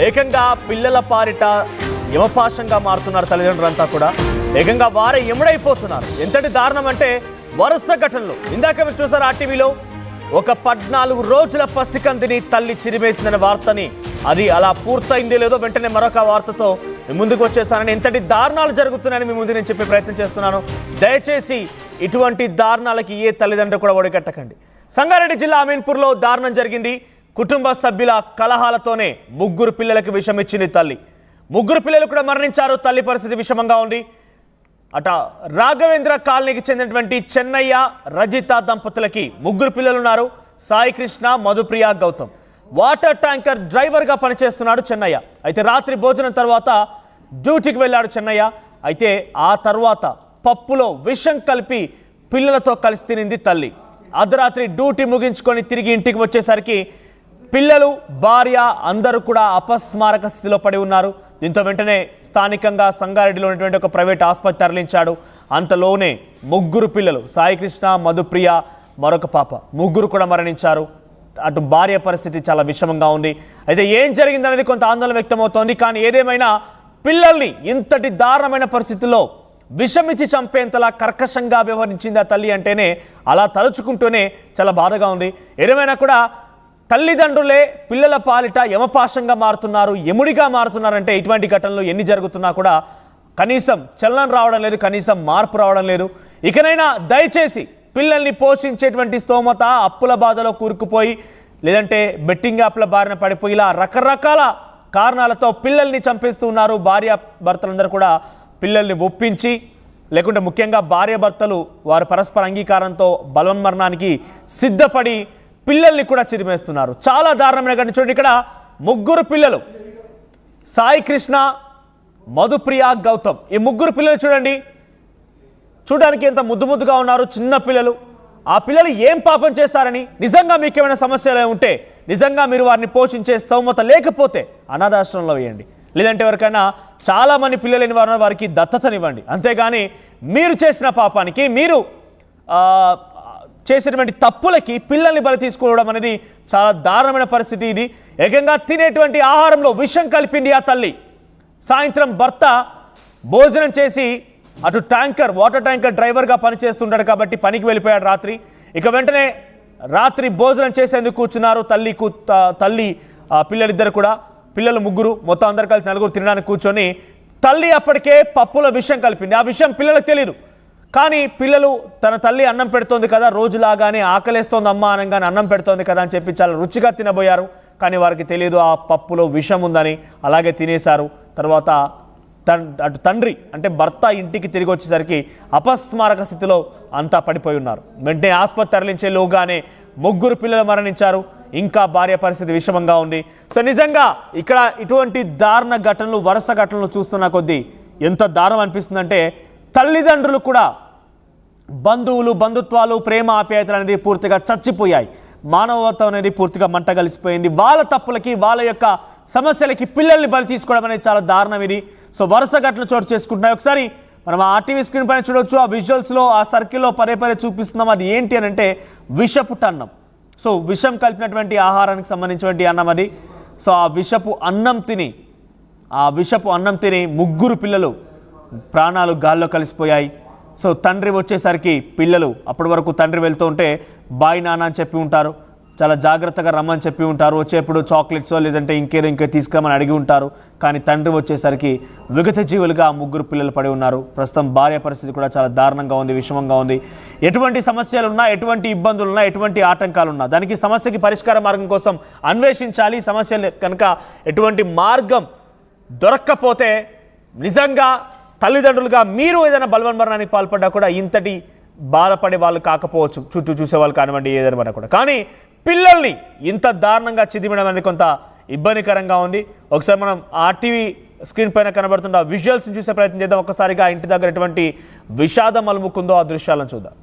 ఏకంగా పిల్లల పారిట యమపాశంగా మారుతున్నారు తల్లిదండ్రులంతా కూడా. ఏకంగా వారే ఎముడైపోతున్నారు. ఎంతటి దారుణం అంటే వరుస ఘటనలు. ఇందాక మీరు చూసారు ఆర్టీవీలో ఒక 14 రోజుల పసికందిని తల్లి చిరిమేసిందనే వార్తని. అది అలా పూర్తయిందో లేదో వెంటనే మరొక వార్తతో ముందుకు వచ్చేసానని. ఎంతటి దారుణాలు జరుగుతున్నాయని మీ ముందు నేను చెప్పే ప్రయత్నం చేస్తున్నాను. దయచేసి ఇటువంటి దారుణాలకి ఏ తల్లిదండ్రులు కూడా ఒడిగట్టకండి. సంగారెడ్డి జిల్లా అమీన్పూర్లో దారుణం జరిగింది. కుటుంబ సభ్యుల కలహాలతోనే 3 పిల్లలకు విషం ఇచ్చింది తల్లి. 3 పిల్లలు కూడా మరణించారు. తల్లి పరిస్థితి విషమంగా ఉంది. అట రాఘవేంద్ర కాలనీకి చెందినటువంటి చెన్నయ్య రజిత దంపతులకి 3 పిల్లలు ఉన్నారు. సాయి కృష్ణ, మధుప్రియ, గౌతమ్. వాటర్ ట్యాంకర్ డ్రైవర్గా పనిచేస్తున్నాడు చెన్నయ్య. అయితే రాత్రి భోజనం తర్వాత డ్యూటీకి వెళ్ళాడు చెన్నయ్య. అయితే ఆ తర్వాత పప్పులో విషం కలిపి పిల్లలతో కలిసి తినింది తల్లి. అర్ధరాత్రి డ్యూటీ ముగించుకొని తిరిగి ఇంటికి వచ్చేసరికి పిల్లలు, భార్య అందరూ కూడా అపస్మారక స్థితిలో పడి ఉన్నారు. దీంతో వెంటనే స్థానికంగా సంగారెడ్డిలో ఉన్నటువంటి ఒక ప్రైవేట్ ఆసుపత్రి తరలించాడు. అంతలోనే 3 పిల్లలు, సాయికృష్ణ, మధుప్రియ, మరొక పాప, 3 కూడా మరణించారు. అటు భార్య పరిస్థితి చాలా విషమంగా ఉంది. అయితే ఏం జరిగిందనేది కొంత ఆందోళన వ్యక్తమవుతోంది. కానీ ఏదేమైనా పిల్లల్ని ఇంతటి దారుణమైన పరిస్థితుల్లో విషమిచ్చి చంపేంతలా కర్కశంగా వ్యవహరించింది ఆ తల్లి అంటేనే, అలా తలుచుకుంటూనే చాలా బాధగా ఉంది. ఏదేమైనా కూడా తల్లిదండ్రులే పిల్లల పాలిట యమపాశంగా మారుతున్నారు, ఎముడిగా మారుతున్నారంటే ఇటువంటి ఘటనలు ఎన్ని జరుగుతున్నా కూడా కనీసం చలనం రావడం లేదు, కనీసం మార్పు రావడం లేదు. ఇకనైనా దయచేసి పిల్లల్ని పోషించేటువంటి స్తోమత అప్పుల బాధలో కూరుకుపోయి, లేదంటే బెట్టింగ్ యాప్ల బారిన పడిపోయి, ఇలా రకరకాల కారణాలతో పిల్లల్ని చంపేస్తూ ఉన్నారు. భార్య భర్తలందరూ కూడా పిల్లల్ని ఒప్పించి, లేకుంటే ముఖ్యంగా భార్య భర్తలు వారి పరస్పర అంగీకారంతో బలవన్మరణానికి సిద్ధపడి పిల్లల్ని కూడా చిరిమేస్తున్నారు. చాలా దారుణమైన ఘటన. చూడండి, ఇక్కడ 3 పిల్లలు, సాయి కృష్ణ, మధుప్రియ, గౌతమ్. ఈ 3 పిల్లలు చూడండి, చూడడానికి ఎంత ముద్దుగా ఉన్నారు, చిన్న పిల్లలు. ఆ పిల్లలు ఏం పాపం చేశారని, నిజంగా మీకు ఏమైనా సమస్యలు ఉంటే, నిజంగా మీరు వారిని పోషించే స్తోమత లేకపోతే అనాథాశ్రమంలో వేయండి. లేదంటే ఎవరికైనా చాలామంది పిల్లలు లేని వారికి దత్తతనివ్వండి. అంతేగాని మీరు చేసిన పాపానికి, మీరు చేసినటువంటి తప్పులకి పిల్లల్ని బలి తీసుకోవడం అనేది చాలా దారుణమైన పరిస్థితి. ఇది ఏకంగా తినేటువంటి ఆహారంలో విషం కలిపింది ఆ తల్లి. సాయంత్రం భర్త భోజనం చేసి అటు వాటర్ ట్యాంకర్ డ్రైవర్గా పనిచేస్తుంటాడు కాబట్టి పనికి వెళ్ళిపోయాడు రాత్రి. ఇక వెంటనే రాత్రి భోజనం చేసేందుకు కూర్చున్నారు తల్లి పిల్లలిద్దరు కూడా. పిల్లలు 3, మొత్తం అందరు కలిసి 4 తినడానికి కూర్చొని, తల్లి అప్పటికే పప్పులో విషం కలిపింది. ఆ విషయం పిల్లలకు తెలియదు. కానీ పిల్లలు తన తల్లి అన్నం పెడుతోంది కదా, రోజులాగానే ఆకలేస్తోంది అమ్మ అనగానే అన్నం పెడుతోంది కదా అని చెప్పి చాలా రుచిగా తినబోయారు. కానీ వారికి తెలియదు ఆ పప్పులో విషం ఉందని. అలాగే తినేశారు. తర్వాత అటు తండ్రి అంటే భర్త ఇంటికి తిరిగి వచ్చేసరికి అపస్మారక స్థితిలో అంతా పడిపోయి ఉన్నారు. వెంటనే ఆసుపత్రి తరలించేలోగానే 3 పిల్లలు మరణించారు. ఇంకా భార్య పరిస్థితి విషమంగా ఉంది. సో నిజంగా ఇక్కడ ఇటువంటి దారుణ ఘటనలు, వరుస ఘటనలు చూస్తున్న కొద్దీ ఎంత దారుణం అనిపిస్తుందంటే, తల్లిదండ్రులు కూడా బంధువులు, బంధుత్వాలు, ప్రేమ, ఆప్యాయతలు అనేది పూర్తిగా చచ్చిపోయాయి. మానవత్వం అనేది పూర్తిగా మంట కలిసిపోయింది. వాళ్ళ తప్పులకి, వాళ్ళ యొక్క సమస్యలకి పిల్లల్ని బలి తీసుకోవడం అనేది చాలా దారుణం ఇది. సో వరుస ఘటనలు చోటు చేసుకుంటున్నాయి. ఒకసారి మనం ఆర్టీవీ స్క్రీన్ పైన చూడవచ్చు. ఆ విజువల్స్లో ఆ సర్కిల్లో పదే చూపిస్తున్నాం. అది ఏంటి అని అంటే విషపు అన్నం. సో విషం కలిపినటువంటి ఆహారానికి సంబంధించినటువంటి అన్నం అది. సో ఆ విషపు అన్నం తిని 3 పిల్లలు ప్రాణాలు గాల్లో కలిసిపోయాయి. సో తండ్రి వచ్చేసరికి పిల్లలు, అప్పటి వరకు తండ్రి వెళ్తూ ఉంటే బాయ్ నాన్న అని చెప్పి ఉంటారు, చాలా జాగ్రత్తగా రమ్మని చెప్పి ఉంటారు, వచ్చేప్పుడు చాక్లెట్సో లేదంటే ఇంకేదో తీసుకురమ్మని అడిగి ఉంటారు. కానీ తండ్రి వచ్చేసరికి విగత జీవులుగా 3 పిల్లలు పడి ఉన్నారు. ప్రస్తుతం భార్య పరిస్థితి కూడా చాలా దారుణంగా ఉంది, విషమంగా ఉంది. ఎటువంటి సమస్యలున్నా, ఎటువంటి ఇబ్బందులున్నా, ఎటువంటి ఆటంకాలున్నా దానికి సమస్యకి పరిష్కార మార్గం కోసం అన్వేషించాలి. సమస్యలు కనుక ఎటువంటి మార్గం దొరక్కపోతే నిజంగా తల్లిదండ్రులుగా మీరు ఏదైనా బలవన్మరణానికి పాల్పడ్డా కూడా ఇంతటి బాధపడే వాళ్ళు కాకపోవచ్చు, చుట్టూ చూసేవాళ్ళు కానివ్వండి, ఏదైనా కూడా. కానీ పిల్లల్ని ఇంత దారుణంగా చిదిమడం అనేది కొంత ఇబ్బందికరంగా ఉంది. ఒకసారి మనం ఆర్టీవీ స్క్రీన్ పైన కనబడుతున్న విజువల్స్ని చూసే ప్రయత్నం చేద్దాం. ఒక్కసారిగా ఇంటి దగ్గర ఎటువంటి విషాదం అలుముకుందో ఆ దృశ్యాలను చూద్దాం.